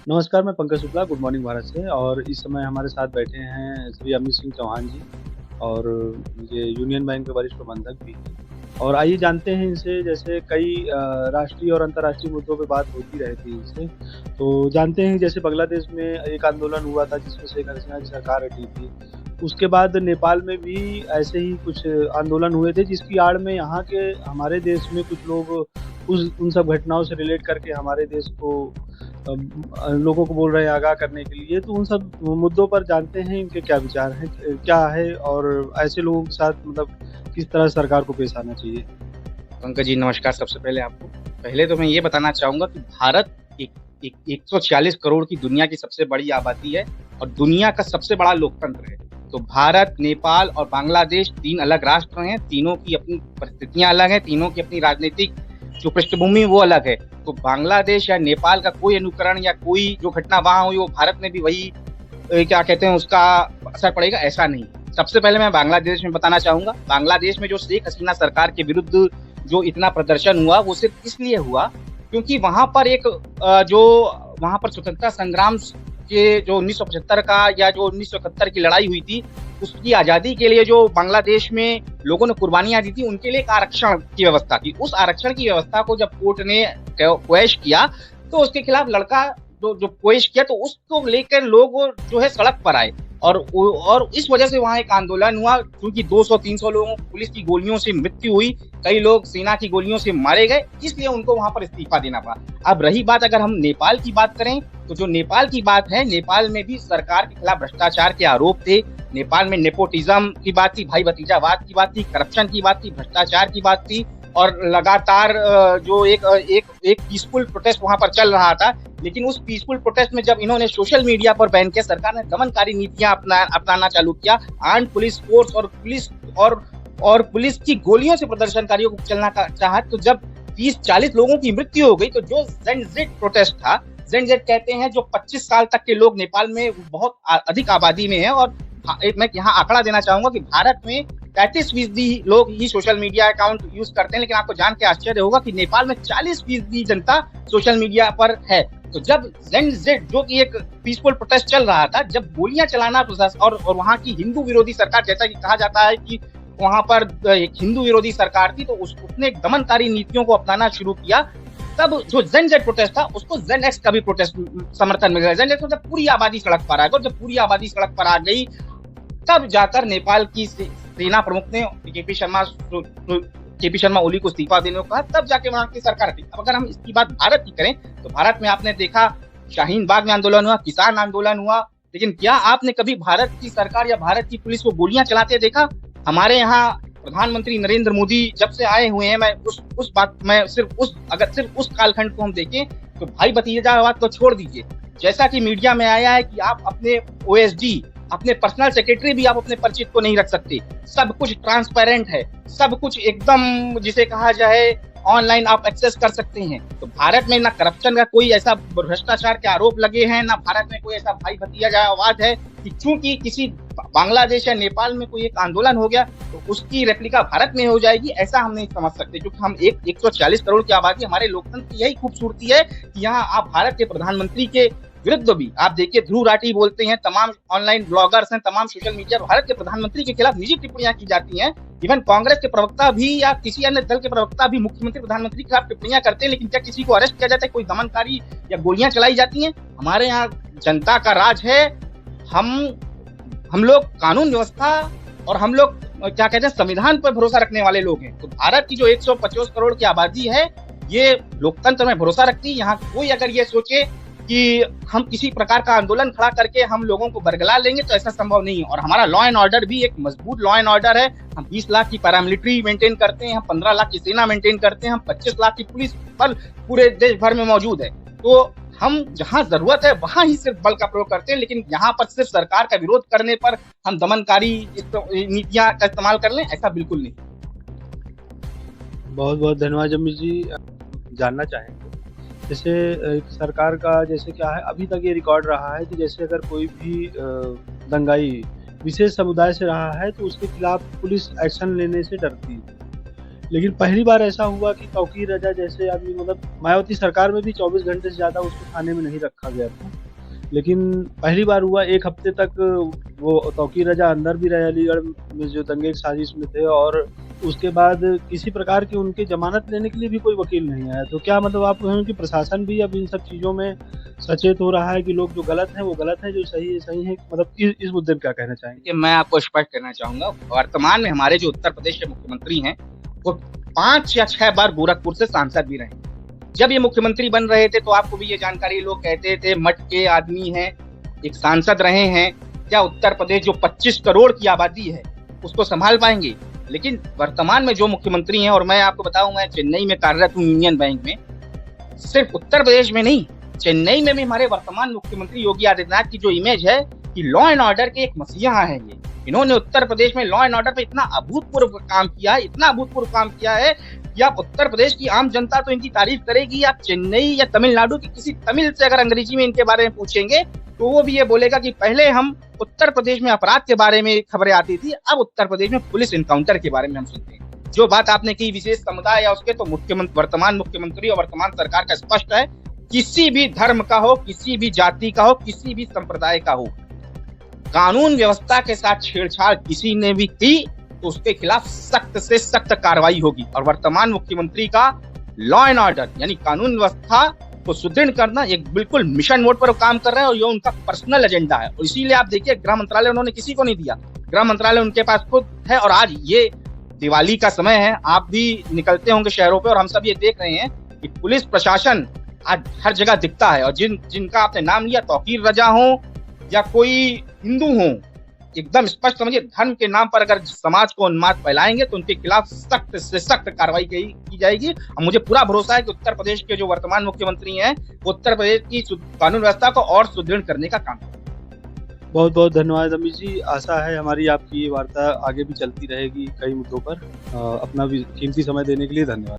नमस्कार, मैं Pankaj Shukla, good morning Bharat से। और इस समय हमारे साथ बैठे हैं श्री अमित सिंह चौहान जी और ये यूनियन बैंक के वरिष्ठ प्रबंधक भी हैं। और आइए जानते हैं इनसे, जैसे कई राष्ट्रीय और अंतर्राष्ट्रीय मुद्दों पे बात होती रहती है इनसे। तो जानते हैं जैसे बांग्लादेश में एक आंदोलन हुआ था जिसमें शेख हसीना की सरकार हटी थी। उसके बाद नेपाल में भी ऐसे ही कुछ आंदोलन हुए थे जिसकी आड़ में यहाँ के हमारे देश में कुछ लोग उस उन सब घटनाओं से रिलेट करके हमारे देश को लोगों को बोल रहे हैं आगाह करने के लिए। तो उन सब मुद्दों पर जानते हैं इनके क्या विचार हैं, क्या है और ऐसे लोगों के साथ मतलब किस तरह सरकार को पेश आना चाहिए। पंकज जी नमस्कार। सबसे पहले आपको पहले तो मैं ये बताना चाहूँगा कि भारत एक एक 140 करोड़ की दुनिया की सबसे बड़ी आबादी है और दुनिया का सबसे बड़ा लोकतंत्र है। तो भारत, नेपाल और बांग्लादेश 3 अलग राष्ट्र हैं, तीनों की अपनी परिस्थितियाँ अलग हैं, तीनों की अपनी राजनीतिक जो पृष्ठभूमि वो अलग है। तो बांग्लादेश या नेपाल का कोई अनुकरण या कोई जो घटना वहाँ हुई वो भारत में भी वही क्या कहते हैं उसका असर पड़ेगा, ऐसा नहीं। सबसे पहले मैं बांग्लादेश में बताना चाहूँगा, बांग्लादेश में जो शेख हसीना सरकार के विरुद्ध जो इतना प्रदर्शन हुआ वो सिर्फ इसलिए हुआ क्योंकि वहां पर एक जो वहां पर स्वतंत्रता संग्राम के जो 1975 का या जो 1971 की लड़ाई हुई थी उसकी आजादी के लिए जो बांग्लादेश में लोगों ने कुर्बानियां दी थी उनके लिए एक आरक्षण की व्यवस्था थी। उस आरक्षण की व्यवस्था को जब कोर्ट ने क्वैश किया तो उसके खिलाफ लड़का जो जो क्वैश किया तो उसको लेकर लोग जो है सड़क पर आए और इस वजह से वहां एक आंदोलन हुआ क्योंकि 200-300 लोगों को पुलिस की गोलियों से मृत्यु हुई, कई लोग सेना की गोलियों से मारे गए, इसलिए उनको वहां पर इस्तीफा देना पड़ा। अब रही बात अगर हम नेपाल की बात करें तो जो नेपाल की बात है, नेपाल में भी सरकार के खिलाफ भ्रष्टाचार के आरोप थे। नेपाल में नेपोटिज्म की बात थी, भाई भतीजावाद की बात थी, करप्शन की बात थी, भ्रष्टाचार की बात थी और लगातार जो एक पीसफुल प्रोटेस्ट वहां पर चल रहा था। लेकिन उस पीसफुल प्रोटेस्ट में जब इन्होंने सोशल मीडिया पर बैन किया, सरकार ने दमनकारी नीतियां अपनाना चालू किया, आर्म्ड पुलिस फोर्स और पुलिस की गोलियों से प्रदर्शनकारियों को चलना चाहा, तो जब 30-40 लोगों की मृत्यु हो गई तो जो जेड प्रोटेस्ट था, जेड कहते हैं जो 25 साल तक के लोग नेपाल में बहुत अधिक आबादी में है और मैं यहाँ आंकड़ा देना चाहूंगा कि भारत में 35% लोग ही सोशल मीडिया अकाउंट यूज करते हैं, लेकिन आपको जान के आश्चर्य होगा कि नेपाल में 40% जनता सोशल मीडिया पर है। तो जब जेड जो कि एक पीसफुल प्रोटेस्ट चल रहा था, जब गोलियां चलाना और वहां की हिंदू विरोधी सरकार, जैसा कि कहा जाता है कि वहां पर एक हिंदू विरोधी सरकार थी, तो उसने दमनकारी नीतियों को अपनाना शुरू किया। तब जो जेड प्रोटेस्ट था उसको जेड एक्स का भी प्रोटेस्ट समर्थन मिल गया। जेड एक्स मतलब पूरी आबादी सड़क पर आ गई और जब पूरी आबादी सड़क पर आ गई तब जाकर नेपाल की सेना प्रमुख ने केपी शर्मा ओली को इस्तीफा देने को कहा, तब जाके वहां की सरकार थी। अब अगर हम इसकी बात भारत की करें तो भारत में आपने देखा शाहीन बाग में आंदोलन हुआ, किसान आंदोलन हुआ, लेकिन क्या आपने कभी भारत की सरकार या भारत की पुलिस को गोलियां चलाते देखा? हमारे यहाँ प्रधानमंत्री नरेंद्र मोदी जब से आए हुए हैं, मैं सिर्फ उस कालखंड को हम देखें तो भाई भतीजावाद को छोड़ दीजिए, जैसा कि मीडिया में आया है कि आप अपने ओएसडी, अपने पर्सनल सेक्रेटरी भी आप अपने परिचित को नहीं रख सकते, सब कुछ ट्रांसपेरेंट है, सब कुछ एकदम जिसे कहा जाए ऑनलाइन आप एक्सेस कर सकते हैं। तो भारत में ना करप्शन का कोई ऐसा भ्रष्टाचार के आरोप लगे हैं, ना भारत में कोई ऐसा भाई भतीजावाद है कि चूंकि किसी बांग्लादेश या नेपाल में कोई एक आंदोलन हो गया तो उसकी रेप्लिका भारत में हो जाएगी, ऐसा हम नहीं समझ सकते। क्योंकि हम 140 करोड़ की आबादी, हमारे लोकतंत्र की यही खूबसूरती है कि यहाँ आप भारत के प्रधानमंत्री के विरुद्ध भी आप देखिए, ध्रुव राठी बोलते हैं, तमाम ऑनलाइन ब्लॉगर्स हैं, तमाम सोशल मीडिया भारत के प्रधानमंत्री के खिलाफ निजी टिप्पणियां की जाती हैं। इवन कांग्रेस के प्रवक्ता भी या किसी अन्य दल के प्रवक्ता भी मुख्यमंत्री प्रधानमंत्री के खिलाफ टिप्पणियां करते हैं, लेकिन क्या किसी को अरेस्ट किया जाता है, कोई दमनकारी या गोलियां चलाई जाती हैं? हमारे यहाँ जनता का राज है। हम लोग कानून व्यवस्था और हम लोग क्या कहते हैं संविधान पर भरोसा रखने वाले लोग हैं। तो भारत की जो 150 करोड़ की आबादी है ये लोकतंत्र में भरोसा रखती है। यहाँ कोई अगर ये सोचे कि हम किसी प्रकार का आंदोलन खड़ा करके हम लोगों को बरगला लेंगे तो ऐसा संभव नहीं है। और हमारा लॉ एंड ऑर्डर भी एक मजबूत लॉ एंड ऑर्डर है। हम 20 लाख की पैरामिलिट्री मेंटेन करते हैं, हम 15 लाख की सेना मेंटेन करते हैं, हम 25 लाख की पुलिस बल पूरे देश भर में मौजूद है। तो हम जहां जरूरत है वहां ही सिर्फ बल का प्रयोग करते हैं, लेकिन यहाँ पर सिर्फ सरकार का विरोध करने पर हम दमनकारी नीतियां का इस्तेमाल कर लें, ऐसा बिल्कुल नहीं। बहुत बहुत धन्यवाद अमित जी। जानना चाहेंगे जैसे सरकार का जैसे क्या है, अभी तक ये रिकॉर्ड रहा है कि जैसे अगर कोई भी दंगाई विशेष समुदाय से रहा है तो उसके खिलाफ पुलिस एक्शन लेने से डरती है, लेकिन पहली बार ऐसा हुआ कि तौकीर रजा जैसे आदमी, मतलब मायावती सरकार में भी 24 घंटे से ज़्यादा उसको थाने में नहीं रखा गया था। लेकिन पहली बार हुआ, 1 हफ्ते तक वो तौकीर रजा अंदर भी रहे अलीगढ़ में जो दंगे की साजिश में थे, और उसके बाद किसी प्रकार की उनकी ज़मानत लेने के लिए भी कोई वकील नहीं आया। तो क्या मतलब आप कहें कि प्रशासन भी अब इन सब चीज़ों में सचेत हो रहा है कि लोग जो गलत हैं वो गलत है, जो सही है सही है? मतलब इस मुद्दे पे क्या कहना चाहेंगे? देखिए, मैं आपको स्पष्ट कहना चाहूँगा, वर्तमान में हमारे जो उत्तर प्रदेश के मुख्यमंत्री हैं, वो 5 या 6 बार गोरखपुर से सांसद भी रहे। जब ये मुख्यमंत्री बन रहे थे तो आपको भी ये जानकारी, लोग कहते थे मठ के आदमी हैं, एक सांसद रहे हैं, क्या उत्तर प्रदेश जो 25 करोड़ की आबादी है उसको संभाल पाएंगे? लेकिन वर्तमान में जो मुख्यमंत्री हैं, और मैं आपको बताऊं, मैं चेन्नई में कार्यरत हूँ यूनियन बैंक में, सिर्फ उत्तर प्रदेश में नहीं, चेन्नई में भी हमारे वर्तमान मुख्यमंत्री योगी आदित्यनाथ की जो इमेज है कि लॉ एंड ऑर्डर के एक मसीहा हैं ये। इन्होंने उत्तर प्रदेश में लॉ एंड ऑर्डर पे इतना अभूतपूर्व काम किया है, इतना अभूतपूर्व काम किया है कि आप उत्तर प्रदेश की आम जनता तो इनकी तारीफ करेगी। आप चेन्नई या तमिलनाडु की किसी तमिल से अगर अंग्रेजी में इनके बारे में पूछेंगे तो वो भी ये बोलेगा कि पहले हम उत्तर प्रदेश में अपराध के बारे में खबरें आती थी, अब उत्तर प्रदेश में पुलिस इनकाउंटर के बारे में हम सुनते हैं। जो बात आपने की विशेष समुदाय या उसके, तो वर्तमान मुख्यमंत्री और वर्तमान सरकार का स्पष्ट है, किसी भी धर्म का हो, किसी भी जाति का हो, किसी भी संप्रदाय का हो, कानून व्यवस्था के साथ छेड़छाड़ किसी ने भी की तो उसके खिलाफ सख्त से सख्त कार्रवाई होगी। और वर्तमान मुख्यमंत्री का लॉ एंड ऑर्डर यानी कानून व्यवस्था को सुदृढ़ करना एक बिल्कुल मिशन मोड पर काम कर रहे हैं, और ये उनका पर्सनल एजेंडा है। और इसीलिए आप देखिए, गृह मंत्रालय उन्होंने किसी को नहीं दिया, गृह मंत्रालय उनके पास खुद है। और आज ये दिवाली का समय है, आप भी निकलते होंगे शहरों पे, और हम सब ये देख रहे हैं कि पुलिस प्रशासन आज हर जगह दिखता है। और जिनका आपने नाम लिया, तौकीर रजा हो या कोई हिंदू हो, एकदम स्पष्ट समझिए, धर्म के नाम पर अगर समाज को उन्माद फैलाएंगे तो उनके खिलाफ सख्त से सख्त कार्रवाई की जाएगी। और मुझे पूरा भरोसा है कि उत्तर प्रदेश के जो वर्तमान मुख्यमंत्री हैं, उत्तर प्रदेश की कानून व्यवस्था को और सुदृढ़ करने का काम करेंगे। बहुत बहुत धन्यवाद अमित जी। आशा है हमारी आपकी ये वार्ता आगे भी चलती रहेगी कई मुद्दों पर। अपना भी कीमती समय देने के लिए धन्यवाद।